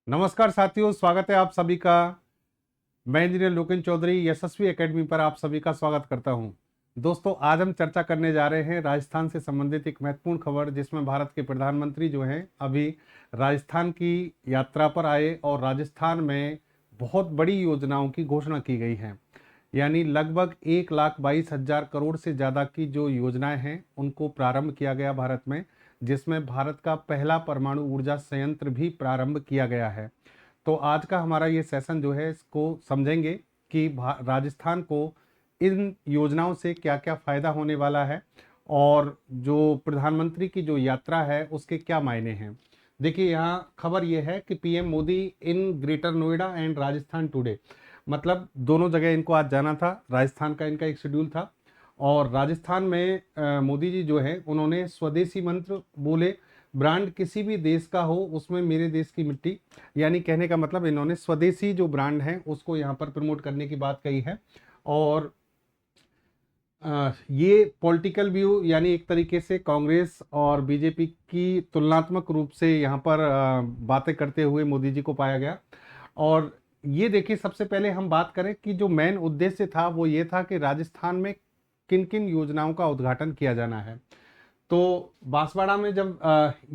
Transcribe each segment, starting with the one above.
नमस्कार साथियों, स्वागत है आप सभी का। मैं इंजीनियर लोकेन चौधरी यशस्वी एकेडमी पर आप सभी का स्वागत करता हूं। दोस्तों, आज हम चर्चा करने जा रहे हैं राजस्थान से संबंधित एक महत्वपूर्ण खबर, जिसमें भारत के प्रधानमंत्री जो हैं अभी राजस्थान की यात्रा पर आए और राजस्थान में बहुत बड़ी योजनाओं की घोषणा की गई है। यानी लगभग 1,22,000 करोड़ से ज़्यादा की जो योजनाएं हैं उनको प्रारंभ किया गया भारत में, जिसमें भारत का पहला परमाणु ऊर्जा संयंत्र भी प्रारंभ किया गया है। तो आज का हमारा ये सेशन जो है इसको समझेंगे कि राजस्थान को इन योजनाओं से क्या क्या फ़ायदा होने वाला है और जो प्रधानमंत्री की जो यात्रा है उसके क्या मायने हैं। देखिए, यहाँ खबर ये है कि PM Modi in greater Noida and Rajasthan today, मतलब दोनों जगह इनको आज जाना था। राजस्थान का इनका एक शेड्यूल था और राजस्थान में मोदी जी जो है उन्होंने स्वदेशी मंत्र बोले, ब्रांड किसी भी देश का हो उसमें मेरे देश की मिट्टी। यानी कहने का मतलब इन्होंने स्वदेशी जो ब्रांड है उसको यहाँ पर प्रमोट करने की बात कही है। और ये पॉलिटिकल व्यू यानी एक तरीके से कांग्रेस और बीजेपी की तुलनात्मक रूप से यहाँ पर बातें करते हुए मोदी जी को पाया गया। और ये देखिए, सबसे पहले हम बात करें कि जो मेन उद्देश्य था वो ये था कि राजस्थान में किन किन योजनाओं का उद्घाटन किया जाना है। तो बांसवाड़ा में जब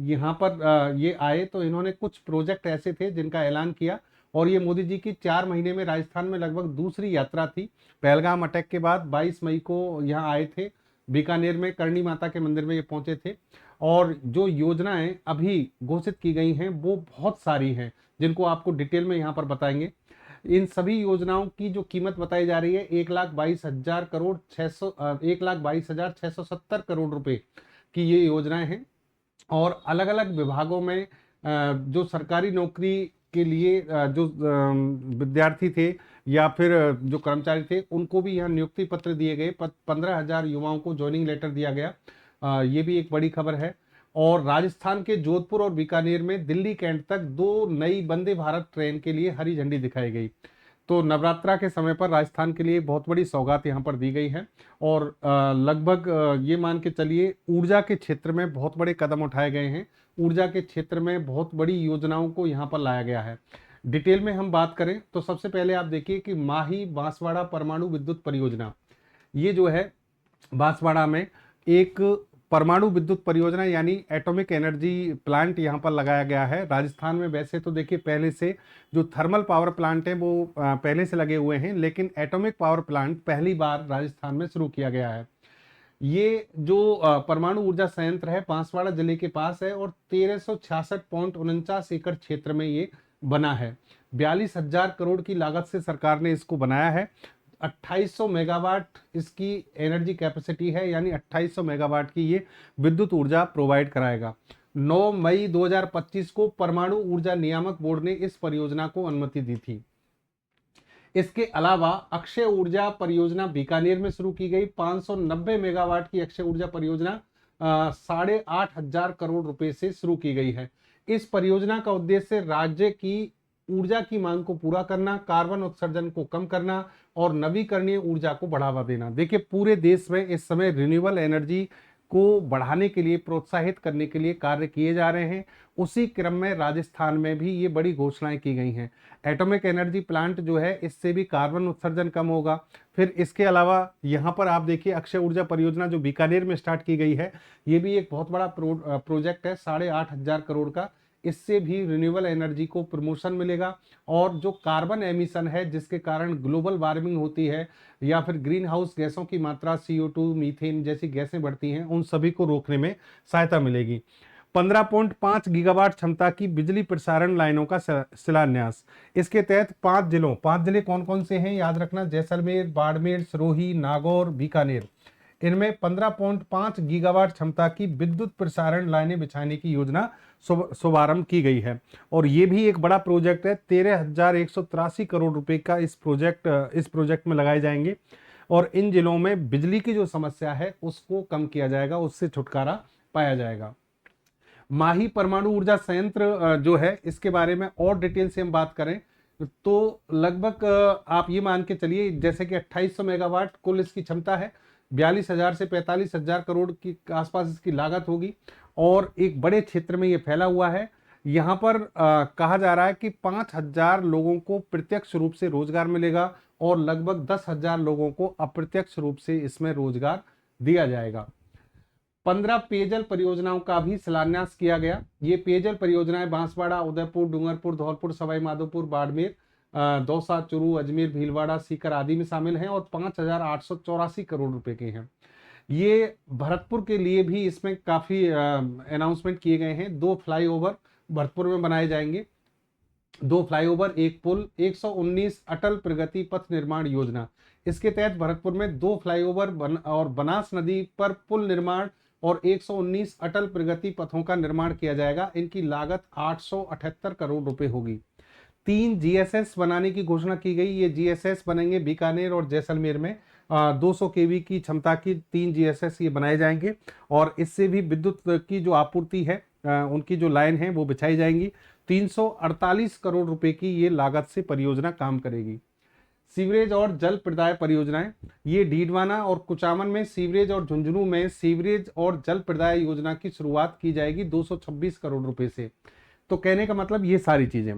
यहाँ पर ये आए तो इन्होंने कुछ प्रोजेक्ट ऐसे थे जिनका ऐलान किया। और ये मोदी जी की 4 महीने में राजस्थान में लगभग दूसरी यात्रा थी। पहलगाम अटैक के बाद 22 मई को यहाँ आए थे, बीकानेर में करणी माता के मंदिर में ये पहुंचे थे। और जो योजनाएं अभी घोषित की गई हैं वो बहुत सारी हैं, जिनको आपको डिटेल में यहाँ पर बताएंगे। इन सभी योजनाओं की जो कीमत बताई जा रही है 1,22,670 की ये योजनाएं हैं। और अलग अलग विभागों में जो सरकारी नौकरी के लिए जो विद्यार्थी थे या फिर जो कर्मचारी थे उनको भी यहाँ नियुक्ति पत्र दिए गए। 15,000 युवाओं को ज्वाइनिंग लेटर दिया गया। ये भी एक बड़ी खबर है। और राजस्थान के जोधपुर और बीकानेर में दिल्ली कैंट तक 2 नई वंदे भारत ट्रेन के लिए हरी झंडी दिखाई गई। तो नवरात्रा के समय पर राजस्थान के लिए बहुत बड़ी सौगात यहाँ पर दी गई है। और लगभग ये मान के चलिए ऊर्जा के क्षेत्र में बहुत बड़े कदम उठाए गए हैं। ऊर्जा के क्षेत्र में बहुत बड़ी योजनाओं को यहाँ पर लाया गया है। डिटेल में हम बात करें तो सबसे पहले आप देखिए कि माही बांसवाड़ा परमाणु विद्युत परियोजना, ये जो है बांसवाड़ा में एक परमाणु विद्युत परियोजना यानी एटॉमिक एनर्जी प्लांट यहाँ पर लगाया गया है। राजस्थान में वैसे तो देखिए पहले से जो थर्मल पावर प्लांट है वो पहले से लगे हुए हैं, लेकिन एटॉमिक पावर प्लांट पहली बार राजस्थान में शुरू किया गया है। ये जो परमाणु ऊर्जा संयंत्र है बांसवाड़ा जिले के पास है और 1366.49 एकड़ क्षेत्र में ये बना है। 42,000 करोड़ की लागत से सरकार ने इसको बनाया है। 2800 मेगावाट इसकी एनर्जी कैपेसिटी है, यानी 2800 मेगावाट की ये विद्युत ऊर्जा प्रोवाइड कराएगा। 9 मई 2025 को परमाणु ऊर्जा नियामक बोर्ड ने इस परियोजना को अनुमति दी थी। इसके अलावा अक्षय ऊर्जा परियोजना बीकानेर में शुरू की गई। 590 मेगावाट की अक्षय ऊर्जा परियोजना 8,500 करोड़ रुपए से शुरू की गई है। इस परियोजना का उद्देश्य राज्य की ऊर्जा की मांग को पूरा करना, कार्बन उत्सर्जन को कम करना और नवीकरणीय ऊर्जा को बढ़ावा देना। देखिए, पूरे देश में इस समय रिन्यूएबल एनर्जी को बढ़ाने के लिए, प्रोत्साहित करने के लिए कार्य किए जा रहे हैं। उसी क्रम में राजस्थान में भी ये बड़ी घोषणाएं की गई हैं। एटॉमिक एनर्जी प्लांट जो है इससे भी कार्बन उत्सर्जन कम होगा। फिर इसके अलावा यहाँ पर आप देखिए अक्षय ऊर्जा परियोजना जो बीकानेर में स्टार्ट की गई है, ये भी एक बहुत बड़ा प्रोजेक्ट है 8,500 करोड़ का। इससे भी रिन्यूएबल एनर्जी को प्रमोशन मिलेगा और जो कार्बन एमिशन है जिसके कारण ग्लोबल वार्मिंग होती है या फिर ग्रीन हाउस गैसों की मात्रा CO2 मीथेन जैसी गैसें बढ़ती हैं, उन सभी को रोकने में सहायता मिलेगी। 15.5 गीगावाट क्षमता की बिजली प्रसारण लाइनों का शिलान्यास। इसके तहत 5 जिले कौन कौन से हैं याद रखना, जैसलमेर, बाड़मेर, सिरोही, नागौर, बीकानेर। इनमें 15.5 गीगावाट क्षमता की विद्युत प्रसारण लाइनें बिछाने की योजना शुभारंभ की गई है। और ये भी एक बड़ा प्रोजेक्ट है। 13,183 करोड़ रुपए का इस प्रोजेक्ट में लगाए जाएंगे और इन जिलों में बिजली की जो समस्या है उसको कम किया जाएगा, उससे छुटकारा पाया जाएगा। माही परमाणु ऊर्जा संयंत्र जो है इसके बारे में और डिटेल से हम बात करें तो लगभग आप ये मान के चलिए जैसे कि 2800 मेगावाट कुल इसकी क्षमता है। 42,000 से 45,000 करोड़ की आसपास इसकी लागत होगी और एक बड़े क्षेत्र में ये फैला हुआ है। यहाँ पर कहा जा रहा है कि 5,000 लोगों को प्रत्यक्ष रूप से रोजगार मिलेगा और लगभग 10,000 लोगों को अप्रत्यक्ष रूप से इसमें रोजगार दिया जाएगा। 15 पेयजल परियोजनाओं का भी शिलान्यास किया गया। ये पेयजल परियोजनाएं बांसवाड़ा, उदयपुर, डूंगरपुर, धौलपुर, सवाई माधोपुर, बाड़मेर, दौसा, चूरू, अजमेर, भीलवाड़ा, सीकर आदि में शामिल हैं और 5,884 करोड़ रुपए के हैं। ये भरतपुर के लिए भी इसमें काफी अनाउंसमेंट किए गए हैं। 2 फ्लाईओवर भरतपुर में बनाए जाएंगे, 2 फ्लाईओवर, एक पुल, 119 अटल प्रगति पथ निर्माण योजना। इसके तहत भरतपुर में 2 फ्लाईओवर और बनास नदी पर पुल निर्माण और 119 अटल प्रगति पथों का निर्माण किया जाएगा। इनकी लागत 878 करोड़ रुपए होगी। 3 जीएसएस बनाने की घोषणा की गई। ये जीएसएस बनेंगे बीकानेर और जैसलमेर में। 200 केवी की क्षमता की 3 जीएसएस ये बनाए जाएंगे और इससे भी विद्युत की जो आपूर्ति है, उनकी जो लाइन है वो बिछाई जाएंगी। 348 करोड़ रुपए की ये लागत से परियोजना काम करेगी। सीवरेज और जल प्रदाय परियोजनाएं, ये डीडवाना और कुचामन में सीवरेज और झुंझुनू में सीवरेज और जल प्रदाय योजना की शुरुआत की जाएगी 226 करोड़ रुपए से। तो कहने का मतलब ये सारी चीजें।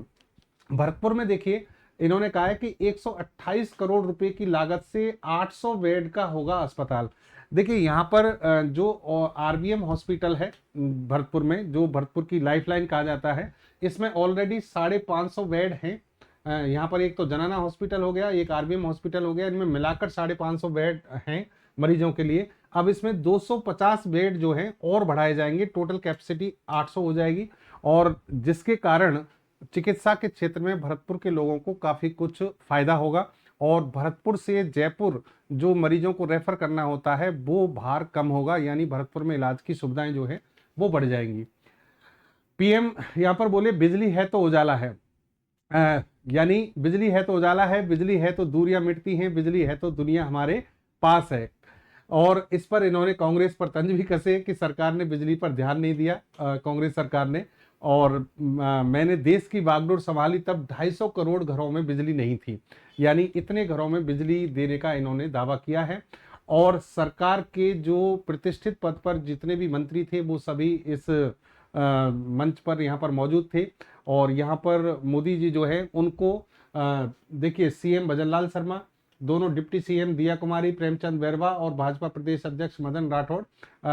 भरतपुर में देखिए इन्होंने कहा है कि 128 करोड़ रुपए की लागत से 800 बेड का होगा अस्पताल। देखिए यहाँ पर जो आरबीएम हॉस्पिटल है भरतपुर में, जो भरतपुर की लाइफलाइन कहा जाता है, इसमें ऑलरेडी 550 बेड हैं। यहाँ पर एक तो जनाना हॉस्पिटल हो गया, एक आरबीएम हॉस्पिटल हो गया, इनमें मिलाकर 550 बेड हैं मरीजों के लिए। अब इसमें 250 बेड जो हैं और बढ़ाए जाएंगे, टोटल कैपेसिटी 800 हो जाएगी और जिसके कारण चिकित्सा के क्षेत्र में भरतपुर के लोगों को काफी कुछ फायदा होगा और भरतपुर से जयपुर जो मरीजों को रेफर करना होता है वो भार कम होगा, यानी भरतपुर में इलाज की सुविधाएं जो है वो बढ़ जाएंगी। पीएम यहाँ पर बोले बिजली है तो उजाला है, यानी बिजली है तो उजाला है, बिजली है तो दूरियां मिटती हैं, बिजली है तो दुनिया हमारे पास है। और इस पर इन्होंने कांग्रेस पर तंज भी कसे कि सरकार ने बिजली पर ध्यान नहीं दिया, कांग्रेस सरकार ने। और मैंने देश की बागडोर संभाली तब 250 करोड़ घरों में बिजली नहीं थी, यानी इतने घरों में बिजली देने का इन्होंने दावा किया है। और सरकार के जो प्रतिष्ठित पद पर जितने भी मंत्री थे वो सभी इस मंच पर यहाँ पर मौजूद थे। और यहाँ पर मोदी जी जो है उनको देखिए सीएम भजनलाल शर्मा, दोनों डिप्टी सीएम दिया कुमारी, प्रेमचंद बैरवा और भाजपा प्रदेश अध्यक्ष मदन राठौड़,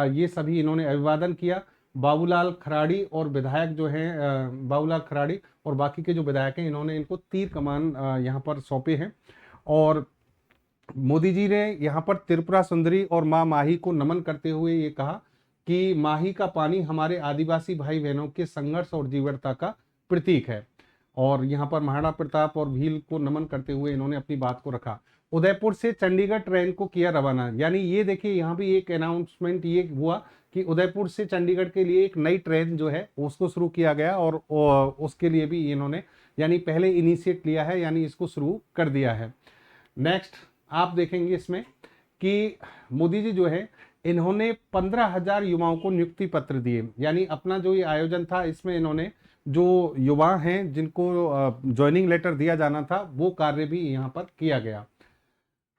ये सभी इन्होंने अभिवादन किया। बाबूलाल खराड़ी और विधायक जो हैं बाबूलाल खराड़ी और बाकी के जो विधायक हैं इन्होंने इनको तीर कमान यहाँ पर सौंपे हैं। और मोदी जी ने यहाँ पर त्रिपुरा सुंदरी और माँ माही को नमन करते हुए ये कहा कि माही का पानी हमारे आदिवासी भाई बहनों के संघर्ष और जीवटता का प्रतीक है। और यहाँ पर महाराणा प्रताप और भील को नमन करते हुए इन्होंने अपनी बात को रखा। उदयपुर से चंडीगढ़ ट्रेन को किया रवाना, यानी ये देखिए यहाँ भी एक अनाउंसमेंट ये हुआ कि उदयपुर से चंडीगढ़ के लिए एक नई ट्रेन जो है उसको शुरू किया गया और उसके लिए भी इन्होंने यानी पहले इनिशिएट लिया है, यानी इसको शुरू कर दिया है। नेक्स्ट आप देखेंगे इसमें कि मोदी जी जो है इन्होंने 15,000 युवाओं को नियुक्ति पत्र दिए, यानी अपना जो ये आयोजन था इसमें इन्होंने जो युवा हैं जिनको ज्वाइनिंग लेटर दिया जाना था वो कार्य भी यहाँ पर किया गया।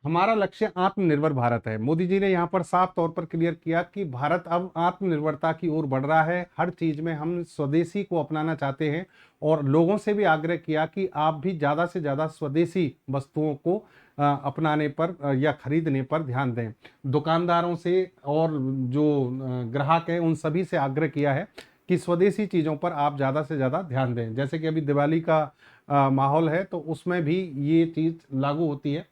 हमारा लक्ष्य आत्मनिर्भर भारत है। मोदी जी ने यहाँ पर साफ तौर पर क्लियर किया कि भारत अब आत्मनिर्भरता की ओर बढ़ रहा है, हर चीज में हम स्वदेशी को अपनाना चाहते हैं और लोगों से भी आग्रह किया कि आप भी ज्यादा से ज्यादा स्वदेशी वस्तुओं को अपनाने पर या खरीदने पर ध्यान दें। दुकानदारों से और जो ग्राहक हैं उन सभी से आग्रह किया है कि स्वदेशी चीज़ों पर आप ज़्यादा से ज़्यादा ध्यान दें। जैसे कि अभी दिवाली का माहौल है तो उसमें भी ये चीज़ लागू होती है।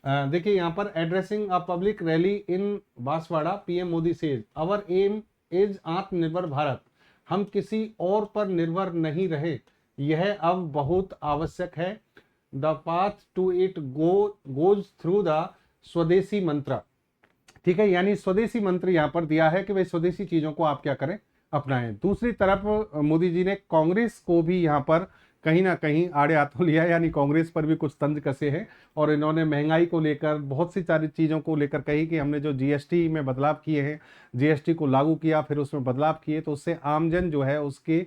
देखिए यहाँ पर addressing a public rally in Banswara PM Modi says our aim is Aatmanirbhar Bharat, हम किसी और पर निर्भर नहीं रहे, यह अब बहुत आवश्यक है। The path to it goes through the swadeshi mantra. ठीक है, यानी स्वदेशी मंत्र यहाँ पर दिया है कि भाई स्वदेशी चीजों को आप क्या करें, अपनाएं। दूसरी तरफ मोदी जी ने कांग्रेस को भी यहाँ पर कहीं ना कहीं आड़े हाथों लिया, यानी कांग्रेस पर भी कुछ तंज कसे हैं और इन्होंने महंगाई को लेकर बहुत सी सारी चीज़ों को लेकर कही कि हमने जो जीएसटी में बदलाव किए हैं, जीएसटी को लागू किया फिर उसमें बदलाव किए तो उससे आमजन जो है उसके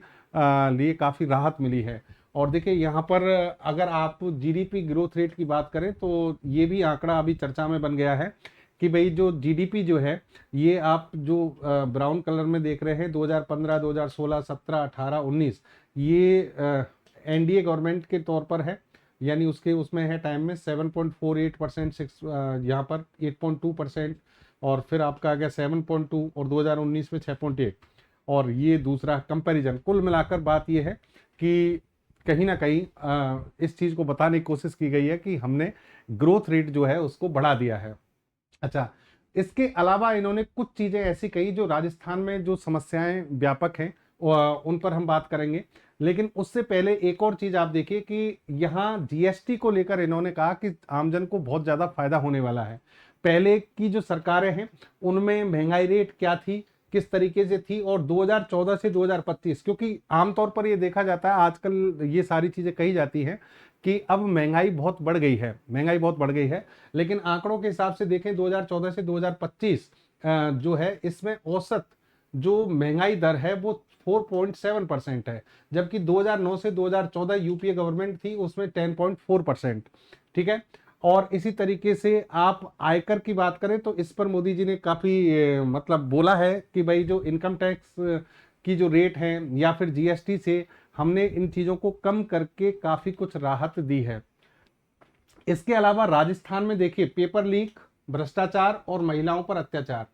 लिए काफ़ी राहत मिली है। और देखिए यहाँ पर अगर आप जीडीपी ग्रोथ रेट की बात करें तो ये भी आंकड़ा अभी चर्चा में बन गया है कि भाई जो जीडीपी जो है ये आप जो ब्राउन कलर में देख रहे हैं 2015, 2016, 17, 18, 19, ये एनडीए गवर्नमेंट के तौर पर है, यानी उसके उसमें है टाइम में 7.48%, यहाँ पर 8.2%, और फिर आपका आ गया 7.2, और 2019 में 6.8। और ये दूसरा कंपैरिजन, कुल मिलाकर बात ये है कि कहीं ना कहीं इस चीज़ को बताने की कोशिश की गई है कि हमने ग्रोथ रेट जो है उसको बढ़ा दिया है। अच्छा, इसके अलावा इन्होंने कुछ चीज़ें ऐसी कही जो राजस्थान में जो समस्याएं व्यापक हैं उन पर हम बात करेंगे। लेकिन उससे पहले एक और चीज़ आप देखिए कि यहाँ जीएसटी को लेकर इन्होंने कहा कि आमजन को बहुत ज़्यादा फायदा होने वाला है। पहले की जो सरकारें हैं उनमें महंगाई रेट क्या थी, किस तरीके से थी, और 2014 से 2025, क्योंकि आमतौर पर ये देखा जाता है आजकल ये सारी चीज़ें कही जाती हैं कि अब महंगाई बहुत बढ़ गई है, महंगाई बहुत बढ़ गई है, लेकिन आंकड़ों के हिसाब से देखें 2014 से 2025 जो है इसमें औसत जो महंगाई दर है वो 4.7% है, जबकि 2009 से 2014 यूपीए गवर्नमेंट थी उसमें 10.4%। ठीक है। और इसी तरीके से आप आयकर की बात करें तो इस पर मोदी जी ने काफी मतलब बोला है कि भाई जो इनकम टैक्स की जो रेट है या फिर जीएसटी से हमने इन चीजों को कम करके काफी कुछ राहत दी है। इसके अलावा राजस्थान में देखिए पेपर लीक, भ्रष्टाचार और महिलाओं पर अत्याचार,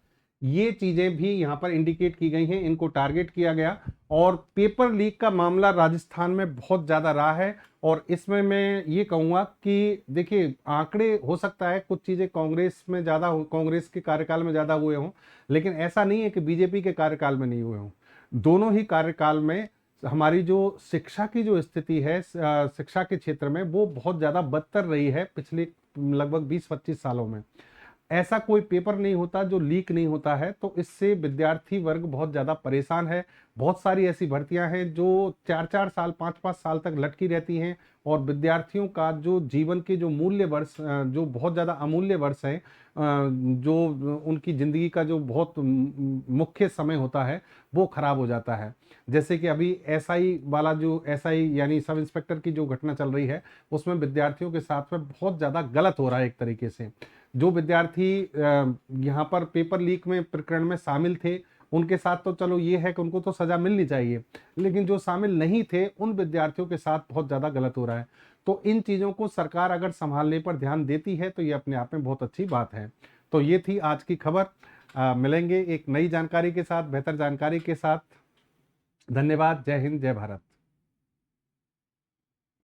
ये चीजें भी यहां पर इंडिकेट की गई हैं, इनको टारगेट किया गया। और पेपर लीक का मामला राजस्थान में बहुत ज्यादा रहा है, और इसमें मैं ये कहूंगा कि देखिए आंकड़े हो सकता है कुछ चीजें कांग्रेस में ज्यादा हो, कांग्रेस के कार्यकाल में ज्यादा हुए हों, लेकिन ऐसा नहीं है कि बीजेपी के कार्यकाल में नहीं हुए हों। दोनों ही कार्यकाल में हमारी जो शिक्षा की जो स्थिति है शिक्षा के क्षेत्र में वो बहुत ज्यादा बदतर रही है पिछले लगभग 20-25 सालों में। ऐसा कोई पेपर नहीं होता जो लीक नहीं होता है, तो इससे विद्यार्थी वर्ग बहुत ज़्यादा परेशान है। बहुत सारी ऐसी भर्तियां हैं जो 4-4 साल 5-5 साल तक लटकी रहती हैं, और विद्यार्थियों का जो जीवन के जो मूल्य वर्ष जो बहुत ज़्यादा अमूल्य वर्ष हैं, जो उनकी ज़िंदगी का जो बहुत मुख्य समय होता है वो खराब हो जाता है। जैसे कि अभी एसआई वाला जो एसआई यानी सब इंस्पेक्टर की जो घटना चल रही है उसमें विद्यार्थियों के साथ में बहुत ज़्यादा गलत हो रहा है एक तरीके से। जो विद्यार्थी यहाँ पर पेपर लीक में प्रकरण में शामिल थे उनके साथ तो चलो ये है कि उनको तो सजा मिलनी चाहिए, लेकिन जो शामिल नहीं थे उन विद्यार्थियों के साथ बहुत ज़्यादा गलत हो रहा है। तो इन चीज़ों को सरकार अगर संभालने पर ध्यान देती है तो ये अपने आप में बहुत अच्छी बात है। तो ये थी आज की खबर। मिलेंगे एक नई जानकारी के साथ, बेहतर जानकारी के साथ। धन्यवाद। जय हिंद, जय भारत।